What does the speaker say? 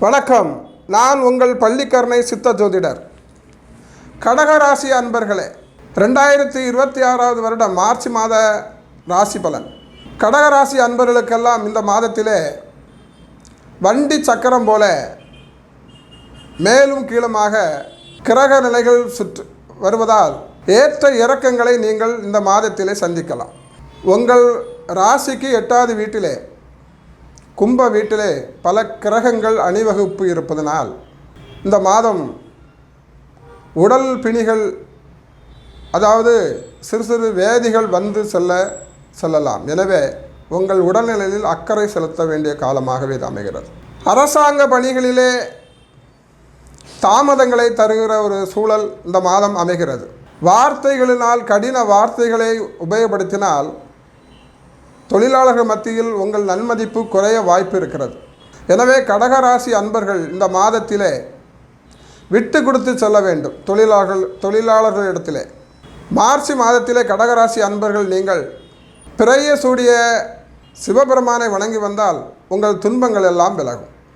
வணக்கம். நான் உங்கள் பள்ளிக்கரணை சித்த ஜோதிடர். கடகராசி அன்பர்களே, 2026 வருடம் மார்ச் மாத ராசி பலன். கடகராசி அன்பர்களுக்கெல்லாம் இந்த மாதத்திலே வண்டி சக்கரம் போல மேலும் கீழுமாக கிரக நிலைகள் சுற்று வருவதால் ஏற்ற இறக்கங்களை நீங்கள் இந்த மாதத்திலே சந்திக்கலாம். உங்கள் ராசிக்கு 8வது வீட்டிலே கும்ப வீட்டிலே பல கிரகங்கள் அணிவகுப்பு இருப்பதனால் இந்த மாதம் உடல் பிணிகள், அதாவது சிறு சிறு வேதிகள் வந்து செல்லலாம். எனவே உங்கள் உடல்நிலையில் அக்கறை செலுத்த வேண்டிய காலமாகவே இது அமைகிறது. அரசாங்க பணிகளிலே தாமதங்களை தருகிற ஒரு சூழல் இந்த மாதம் அமைகிறது. வார்த்தைகளினால் கடின வார்த்தைகளை உபயோகப்படுத்தினால் தொழிலாளர்கள் மத்தியில் உங்கள் நன்மதிப்பு குறைய வாய்ப்பு இருக்கிறது. எனவே கடகராசி அன்பர்கள் இந்த மாதத்திலே விட்டு கொடுத்து செல்ல வேண்டும். தொழிலாளர்களிடத்திலே மார்ச் மாதத்திலே கடகராசி அன்பர்கள் நீங்கள் பிறைய சூடிய சிவபெருமானை வணங்கி வந்தால் உங்கள் துன்பங்கள் எல்லாம் விலகும்.